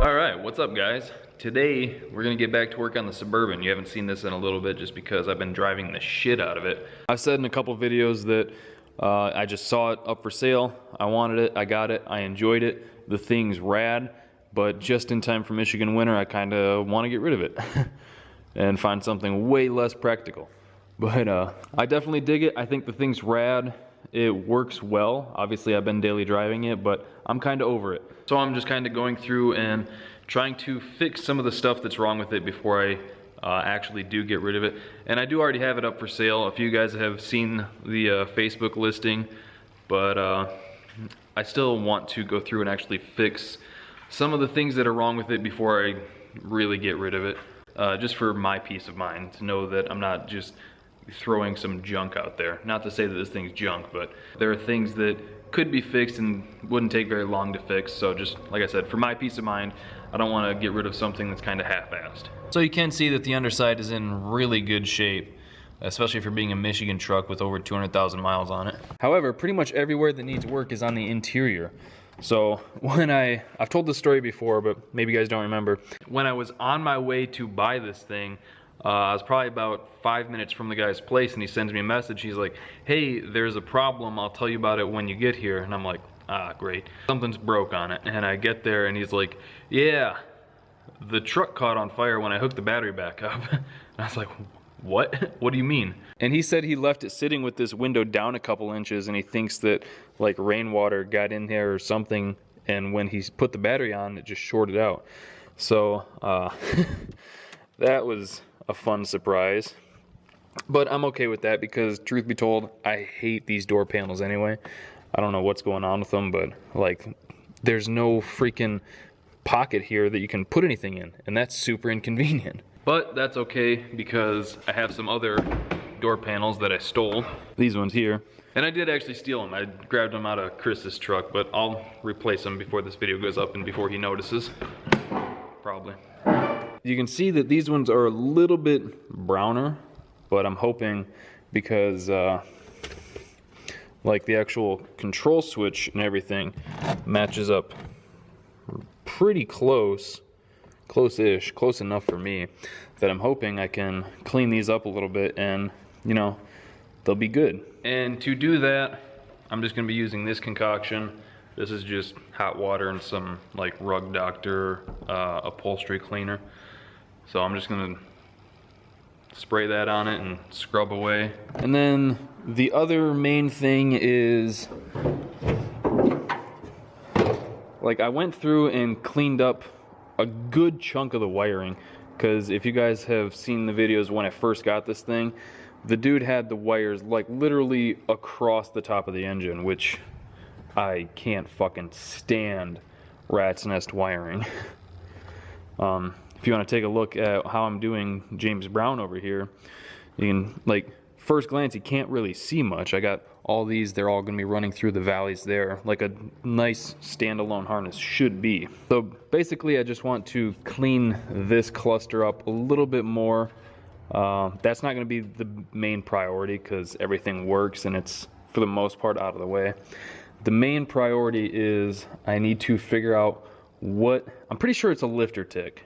All right, what's up guys? Today, we're gonna get back to work on the Suburban. You haven't seen this in a little bit just because I've been driving the shit out of it. I've said in a couple videos that I just saw it up for sale. I wanted it, I got it, I enjoyed it. The thing's rad, but just in time for Michigan winter, I kinda wanna get rid of it and find something way less practical. But I definitely dig it. I think the thing's rad. It works well. Obviously, I've been daily driving it, but I'm kind of over it. So I'm just kind of going through and trying to fix some of the stuff that's wrong with it before I actually do get rid of it. And I do already have it up for sale. A few guys have seen the Facebook listing, but I still want to go through and actually fix some of the things that are wrong with it before I really get rid of it. Just for my peace of mind, to know that I'm not just throwing some junk out there. Not to say that this thing's junk, but there are things that could be fixed and wouldn't take very long to fix. So just like I said, for my peace of mind, I don't want to get rid of something that's kind of half-assed. So you can see that the underside is in really good shape, especially for being a Michigan truck with over 200,000 miles on it. However, pretty much everywhere that needs work is on the interior. So when I've told this story before, but maybe you guys don't remember. When I was on my way to buy this thing, I was probably about 5 minutes from the guy's place, and he sends me a message. He's like, hey, there's a problem. I'll tell you about it when you get here. And I'm like, ah, great. Something's broke on it. And I get there, and he's like, yeah, the truck caught on fire when I hooked the battery back up. And I was like, what? What do you mean? And he said he left it sitting with this window down a couple inches, and he thinks that like rainwater got in there or something, and when he put the battery on, it just shorted out. So that was a fun surprise, but I'm okay with that because truth be told, I hate these door panels anyway. I don't know what's going on with them, but like there's no freaking pocket here that you can put anything in, and that's super inconvenient. But that's okay because I have some other door panels that I stole. These ones here. And I did actually steal them. I grabbed them out of Chris's truck, but I'll replace them before this video goes up and before he notices. Probably. You can see that these ones are a little bit browner, but I'm hoping because like the actual control switch and everything matches up pretty close-ish, close enough for me, that I'm hoping I can clean these up a little bit and, you know, they'll be good. And to do that, I'm just gonna be using this concoction. This is just hot water and some like Rug Doctor upholstery cleaner. So I'm just gonna spray that on it and scrub away. And then the other main thing is, like, I went through and cleaned up a good chunk of the wiring, because if you guys have seen the videos when I first got this thing, the dude had the wires like literally across the top of the engine, which I can't fucking stand rat's nest wiring. If you want to take a look at how I'm doing James Brown over here, you can, like, first glance, you can't really see much. I got all these, they're all going to be running through the valleys there, like a nice standalone harness should be. So basically, I just want to clean this cluster up a little bit more. That's not going to be the main priority because everything works and it's, for the most part, out of the way. The main priority is I need to figure out what, I'm pretty sure it's a lifter tick,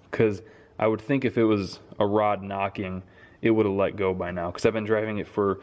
because I would think if it was a rod knocking, it would have let go by now, because I've been driving it for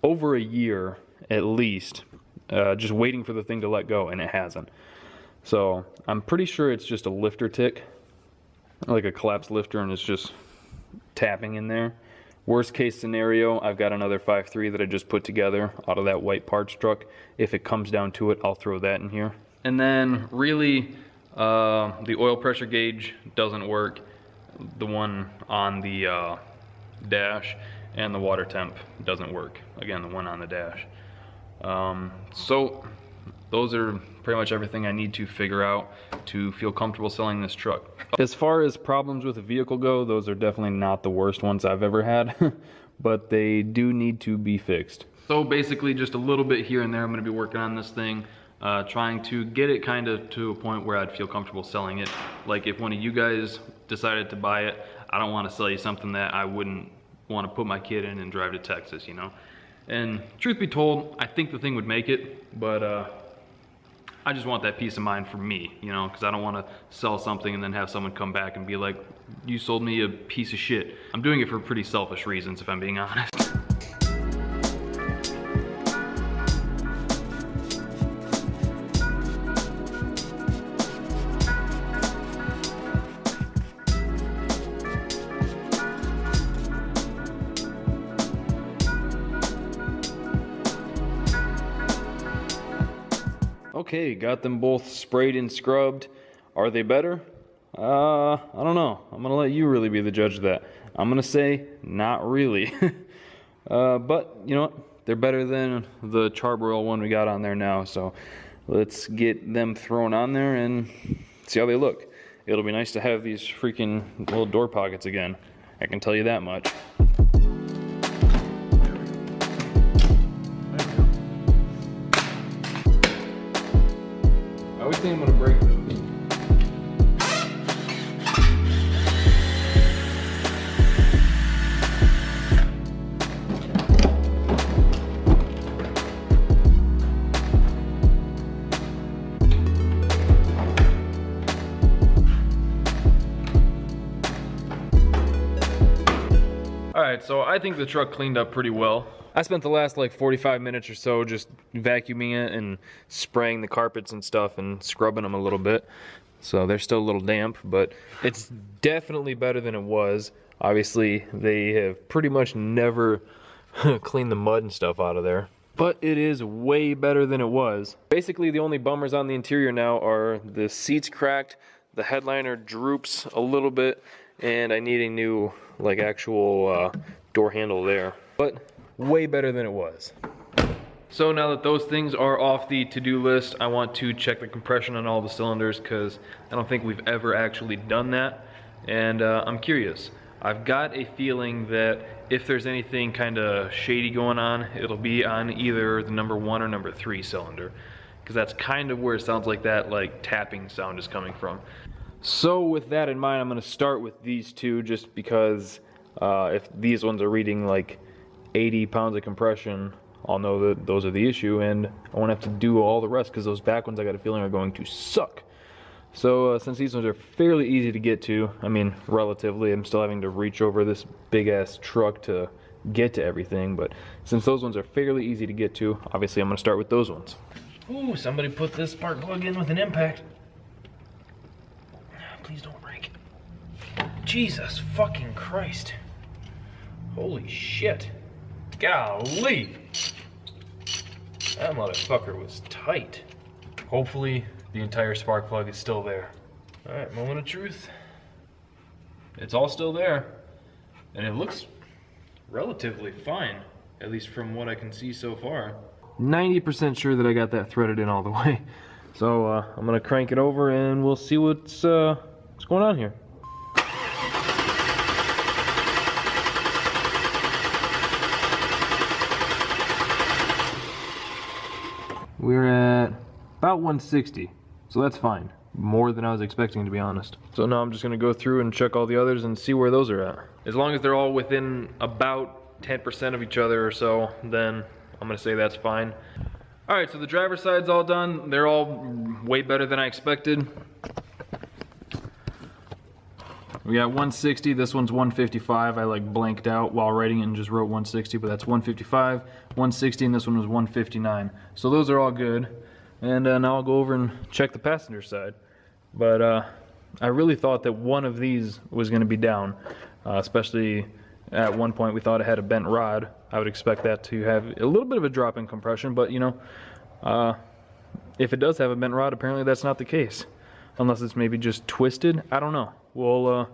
over a year at least, just waiting for the thing to let go, and it hasn't. So I'm pretty sure it's just a lifter tick, like a collapsed lifter, and it's just tapping in there. Worst case scenario, I've got another 5.3 that I just put together out of that white parts truck. If it comes down to it, I'll throw that in here. And then really, the oil pressure gauge doesn't work, the one on the dash, and the water temp doesn't work, again, the one on the dash. So those are pretty much everything I need to figure out to feel comfortable selling this truck. As far as problems with the vehicle go, those are definitely not the worst ones I've ever had, but they do need to be fixed. So basically just a little bit here and there. I'm going to be working on this thing, trying to get it kind of to a point where I'd feel comfortable selling it. Like if one of you guys decided to buy it, I don't want to sell you something that I wouldn't want to put my kid in and drive to Texas, you know. And truth be told, I think the thing would make it, but I just want that peace of mind for me, you know, because I don't want to sell something and then have someone come back and be like, you sold me a piece of shit. I'm doing it for pretty selfish reasons, if I'm being honest. Okay, got them both sprayed and scrubbed. Are they better? I don't know. I'm gonna let you really be the judge of that. I'm gonna say not really. But you know what? They're better than the Charbroil one we got on there now. So let's get them thrown on there and see how they look. It'll be nice to have these freaking little door pockets again. I can tell you that much. I always think I'm gonna break those. Alright, so I think the truck cleaned up pretty well. I spent the last like 45 minutes or so just vacuuming it and spraying the carpets and stuff and scrubbing them a little bit. So they're still a little damp, but it's definitely better than it was. Obviously, they have pretty much never cleaned the mud and stuff out of there. But it is way better than it was. Basically, the only bummers on the interior now are the seats cracked, the headliner droops a little bit, and I need a new like actual door handle there. But way better than it was. So now that those things are off the to-do list, I want to check the compression on all the cylinders because I don't think we've ever actually done that, and I'm curious. I've got a feeling that if there's anything kind of shady going on, it'll be on either the number 1 or number 3 cylinder, because that's kind of where it sounds like that like tapping sound is coming from. So with that in mind, I'm going to start with these two just because if these ones are reading like 80 pounds of compression, I'll know that those are the issue, and I won't have to do all the rest because those back ones I got a feeling are going to suck. So since these ones are fairly easy to get to, I mean relatively, I'm still having to reach over this big ass truck to get to everything, but since those ones are fairly easy to get to, obviously I'm going to start with those ones. Ooh, somebody put this spark plug in with an impact. Please don't break. Jesus fucking Christ. Holy shit. Golly. That motherfucker was tight. Hopefully the entire spark plug is still there. Alright, moment of truth. It's all still there. And it looks relatively fine, at least from what I can see so far. 90% sure that I got that threaded in all the way. So I'm gonna crank it over and we'll see what's going on here. We're at about 160, so that's fine. More than I was expecting, to be honest. So now I'm just gonna go through and check all the others and see where those are at. As long as they're all within about 10% of each other or so, then I'm gonna say that's fine. All right, so the driver's side's all done. They're all way better than I expected. We got 160, this one's 155. I like blanked out while writing it and just wrote 160, but that's 155, 160, and this one was 159. So those are all good. And now I'll go over and check the passenger side. But I really thought that one of these was gonna be down, especially at one point we thought it had a bent rod. I would expect that to have a little bit of a drop in compression, but you know, if it does have a bent rod, apparently that's not the case. Unless it's maybe just twisted, I don't know. We'll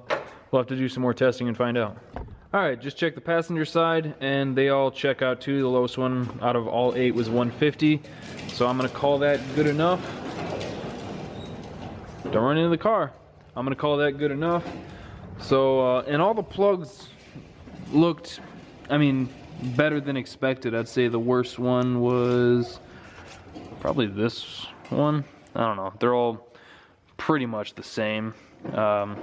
have to do some more testing and find out. All right, just check the passenger side, and they all check out too. The lowest one out of all 8 was 150, so I'm gonna call that good enough. Don't run into the car. I'm gonna call that good enough. So, and all the plugs looked, I mean, better than expected. I'd say the worst one was probably this one. I don't know. They're all pretty much the same. I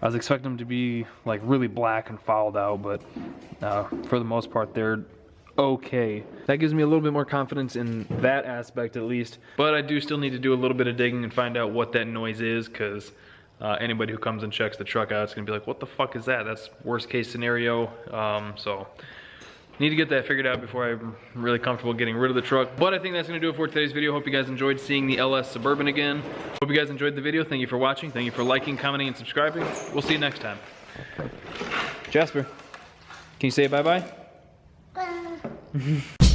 was expecting them to be like really black and fouled out, but for the most part they're okay. That gives me a little bit more confidence in that aspect at least. But I do still need to do a little bit of digging and find out what that noise is, because anybody who comes and checks the truck out is gonna be like, what the fuck is that? That's worst case scenario. So need to get that figured out before I'm really comfortable getting rid of the truck. But I think that's gonna do it for today's video. Hope you guys enjoyed seeing the LS Suburban again. Hope you guys enjoyed the video. Thank you for watching. Thank you for liking, commenting, and subscribing. We'll see you next time. Jasper, can you say bye-bye? Bye.